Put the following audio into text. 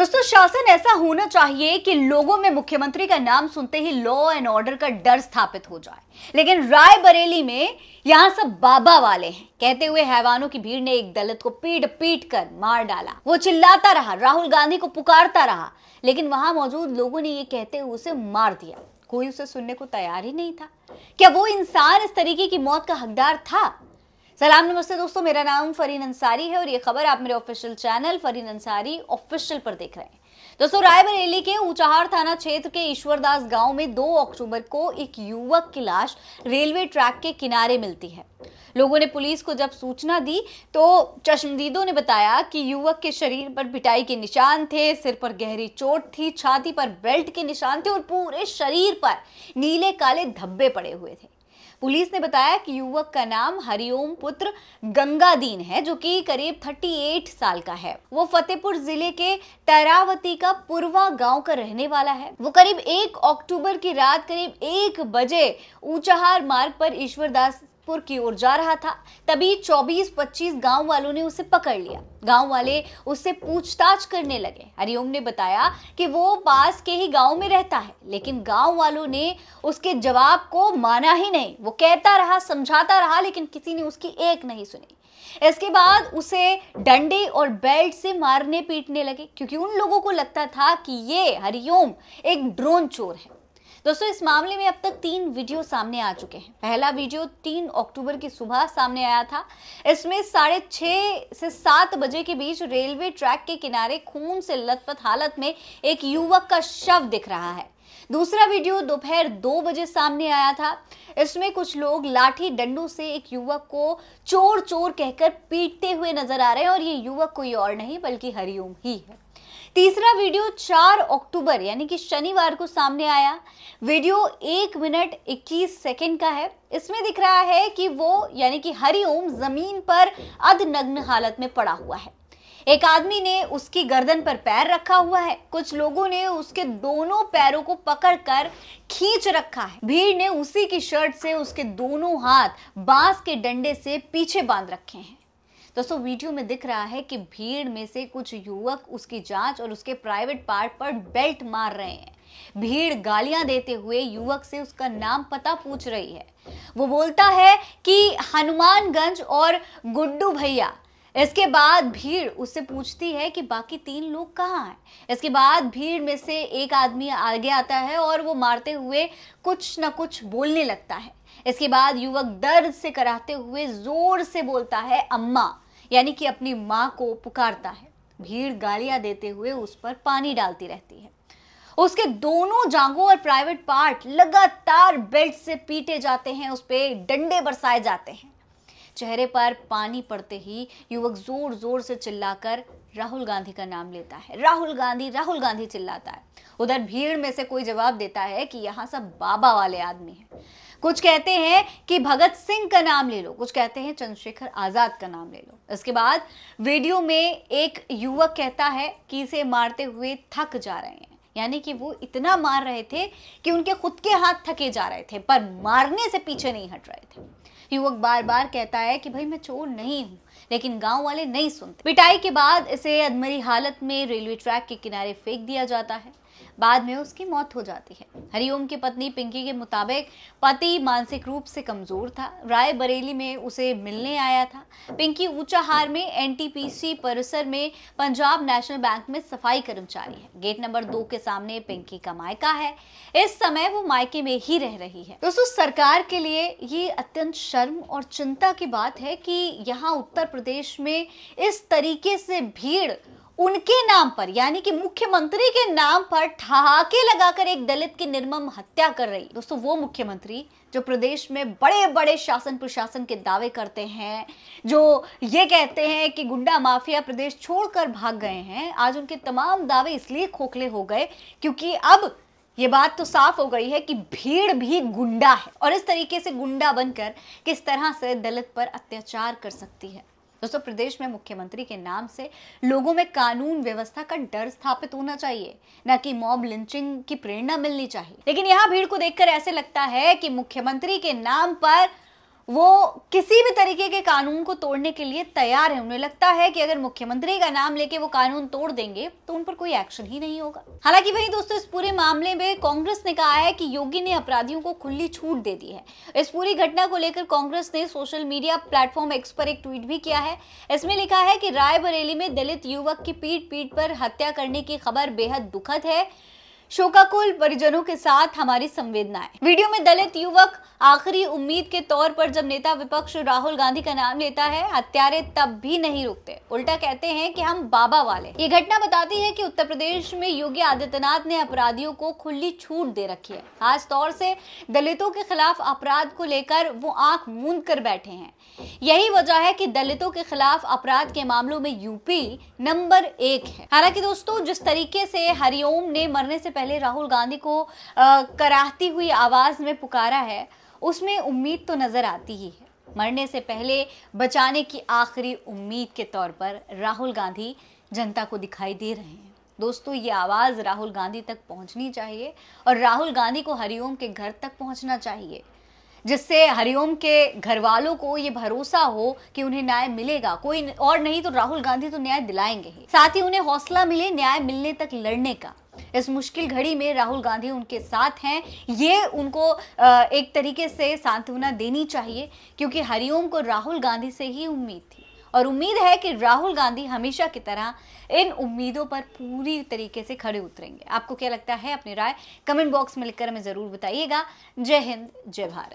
दोस्तों, शासन ऐसा होना चाहिए कि लोगों में मुख्यमंत्री का नाम सुनते ही लॉ एंड ऑर्डर का डर स्थापित हो जाए। लेकिन रायबरेली में यहां सब बाबा वाले हैं। कहते हुए हैवानों की भीड़ ने एक दलित को पीट पीट कर मार डाला। वो चिल्लाता रहा, राहुल गांधी को पुकारता रहा, लेकिन वहां मौजूद लोगों ने ये कहते हुए उसे मार दिया। कोई उसे सुनने को तैयार ही नहीं था। क्या वो इंसान इस तरीके की मौत का हकदार था? सलाम नमस्ते दोस्तों, मेरा नाम फरीन अंसारी है और ये खबर आप मेरे official channel Fareen Ansari official पर देख रहे हैं। दोस्तों, रायबरेली के ऊंचाहार थाना क्षेत्र के ईश्वरदास गांव में 2 अक्टूबर को एक युवक की लाश रेलवे ट्रैक के किनारे मिलती है। लोगों ने पुलिस को जब सूचना दी तो चश्मदीदों ने बताया कि युवक के शरीर पर पिटाई के निशान थे, सिर पर गहरी चोट थी, छाती पर बेल्ट के निशान थे और पूरे शरीर पर नीले काले धब्बे पड़े हुए थे। पुलिस ने बताया कि युवक का नाम हरिओम पुत्र गंगादीन है, जो कि करीब 38 साल का है। वो फतेहपुर जिले के तरावती का पूर्वा गांव का रहने वाला है। वो करीब 1 अक्टूबर की रात करीब 1 बजे ऊंचाहार मार्ग पर ईश्वरदासपुर की ओर जा रहा था। तभी 24-25 गांव वालों ने उसे पकड़ लिया। गांव वाले उससे पूछताछ करने लगे। हरिओम ने बताया कि वो पास के ही गांव में रहता है, लेकिन गांव वालों ने उसके जवाब को माना ही नहीं। वो कहता रहा, समझाता रहा, लेकिन किसी ने उसकी एक नहीं सुनी। इसके बाद उसे डंडे और बेल्ट से मारने पीटने लगे, क्योंकि उन लोगों को लगता था कि ये हरिओम एक ड्रोन चोर है। दोस्तों, इस मामले में अब तक 3 वीडियो सामने आ चुके हैं। पहला वीडियो 3 अक्टूबर की सुबह सामने आया था। इसमें 6:30 से 7 बजे के बीच रेलवे ट्रैक के किनारे खून से लथपथ हालत में एक युवक का शव दिख रहा है। दूसरा वीडियो दोपहर 2 बजे सामने आया था। इसमें कुछ लोग लाठी डंडों से एक युवक को चोर चोर कहकर पीटते हुए नजर आ रहे हैं और ये युवक कोई और नहीं बल्कि हरिओम ही है। तीसरा वीडियो 4 अक्टूबर यानी कि शनिवार को सामने आया। वीडियो 1 मिनट 21 सेकंड का है। इसमें दिख रहा है कि वो यानी कि हरिओम जमीन पर अधनग्न हालत में पड़ा हुआ है। एक आदमी ने उसकी गर्दन पर पैर रखा हुआ है। कुछ लोगों ने उसके दोनों पैरों को पकड़कर खींच रखा है। भीड़ ने उसी की शर्ट से उसके दोनों हाथ बांस के डंडे से पीछे बांध रखे हैं। दोस्तों, वीडियो में दिख रहा है कि भीड़ में से कुछ युवक उसकी जांच और उसके प्राइवेट पार्ट पर बेल्ट मार रहे हैं। भीड़ गालियां देते हुए युवक से उसका नाम पता पूछ रही है। वो बोलता है कि हनुमानगंज और गुड्डू भैया। इसके बाद भीड़ उससे पूछती है कि बाकी 3 लोग कहाँ हैं। इसके बाद भीड़ में से एक आदमी आगे आता है और वो मारते हुए कुछ न कुछ बोलने लगता है। इसके बाद युवक दर्द से कराहते हुए जोर से बोलता है अम्मा, यानी कि अपनी मां को पुकारता है। भीड़ गालियां देते हुए उस पर पानी डालती रहती है। उसके दोनों जांघों और प्राइवेट पार्ट लगातार बेल्ट से पीटे जाते हैं, उस पे डंडे बरसाए जाते हैं। चेहरे पर पानी पड़ते ही युवक जोर जोर से चिल्लाकर राहुल गांधी का नाम लेता है। राहुल गांधी चिल्लाता है। उधर भीड़ में से कोई जवाब देता है कि यहाँ सब बाबा वाले आदमी हैं। कुछ कहते हैं कि भगत सिंह का नाम ले लो, कुछ कहते हैं चंद्रशेखर आजाद का नाम ले लो। इसके बाद वीडियो में एक युवक कहता है कि इसे मारते हुए थक जा रहे हैं, यानी कि वो इतना मार रहे थे कि उनके खुद के हाथ थके जा रहे थे, पर मारने से पीछे नहीं हट रहे थे। युवक बार बार कहता है कि भाई मैं चोर नहीं हूं, लेकिन गांव वाले नहीं सुनते। पिटाई के बाद इसे अधमरी हालत में रेलवे ट्रैक के किनारे फेंक दिया जाता है। बाद में उसकी मौत हो जाती है। हरिओम की पत्नी पिंकी के मुताबिक पति मानसिक रूप से कमजोर था। रायबरेली में उसे मिलने आया था। पिंकी ऊंचाहार में एनटीपीसी परिसर में पंजाब नेशनल बैंक में सफाई कर्मचारी है। गेट नंबर 2 के सामने पिंकी का मायका है। इस समय वो मायके में ही रह रही है। दोस्तों, सरकार के लिए ये अत्यंत शर्म और चिंता की बात है कि यहाँ उत्तर प्रदेश में इस तरीके से भीड़ उनके नाम पर यानी कि मुख्यमंत्री के नाम पर ठहाके लगाकर एक दलित की निर्मम हत्या कर रही। दोस्तों, वो मुख्यमंत्री जो प्रदेश में बड़े बड़े शासन प्रशासन के दावे करते हैं, जो ये कहते हैं कि गुंडा माफिया प्रदेश छोड़कर भाग गए हैं, आज उनके तमाम दावे इसलिए खोखले हो गए क्योंकि अब ये बात तो साफ हो गई है कि भीड़ भी गुंडा है और इस तरीके से गुंडा बनकर किस तरह से दलित पर अत्याचार कर सकती है। दोस्तों, प्रदेश में मुख्यमंत्री के नाम से लोगों में कानून व्यवस्था का डर स्थापित होना चाहिए, न कि मॉब लिंचिंग की प्रेरणा मिलनी चाहिए। लेकिन यहाँ भीड़ को देखकर ऐसे लगता है कि मुख्यमंत्री के नाम पर वो किसी भी तरीके के कानून को तोड़ने के लिए तैयार है। उन्हें लगता है कि अगर मुख्यमंत्री का नाम लेके वो कानून तोड़ देंगे तो उन पर कोई एक्शन ही नहीं होगा। हालांकि वहीं दोस्तों, इस पूरे मामले में कांग्रेस ने कहा है कि योगी ने अपराधियों को खुली छूट दे दी है। इस पूरी घटना को लेकर कांग्रेस ने सोशल मीडिया प्लेटफॉर्म एक्स पर एक ट्वीट भी किया है। इसमें लिखा है कि रायबरेली में दलित युवक की पीट पीट पर हत्या करने की खबर बेहद दुखद है। शोकाकुल परिजनों के साथ हमारी संवेदनाएं। वीडियो में दलित युवक आखिरी उम्मीद के तौर पर जब नेता विपक्ष राहुल गांधी का नाम लेता है, हत्यारे तब भी नहीं रुकते, उल्टा कहते हैं कि हम बाबा वाले। ये घटना बताती है कि उत्तर प्रदेश में योगी आदित्यनाथ ने अपराधियों को खुली छूट दे रखी है। खास तौर से दलितों के खिलाफ अपराध को लेकर वो आंख मूंद कर बैठे हैं। यही वजह है कि दलितों के खिलाफ अपराध के मामलों में यूपी नंबर 1 है। हालांकि दोस्तों, जिस तरीके से हरिओम ने मरने से पहले राहुल गांधी को कराहती हुई आवाज में पुकारा है, उसमें उम्मीद तो नजर आती ही है। मरने से पहले बचाने की आखिरी उम्मीद के तौर पर राहुल गांधी जनता को दिखाई दे रहे हैं। दोस्तों, ये आवाज राहुल गांधी तक पहुंचनी चाहिए और राहुल गांधी को हरिओम के घर तक पहुंचना चाहिए, जिससे हरिओम के घर वालों को ये भरोसा हो कि उन्हें न्याय मिलेगा। कोई और नहीं तो राहुल गांधी तो न्याय दिलाएंगे ही। साथ ही उन्हें हौसला मिले न्याय मिलने तक लड़ने का। इस मुश्किल घड़ी में राहुल गांधी उनके साथ हैं, ये उनको एक तरीके से सांत्वना देनी चाहिए, क्योंकि हरिओम को राहुल गांधी से ही उम्मीद थी और उम्मीद है कि राहुल गांधी हमेशा की तरह इन उम्मीदों पर पूरी तरीके से खड़े उतरेंगे। आपको क्या लगता है? अपनी राय कमेंट बॉक्स में लिखकर हमें जरूर बताइएगा। जय हिंद, जय भारत।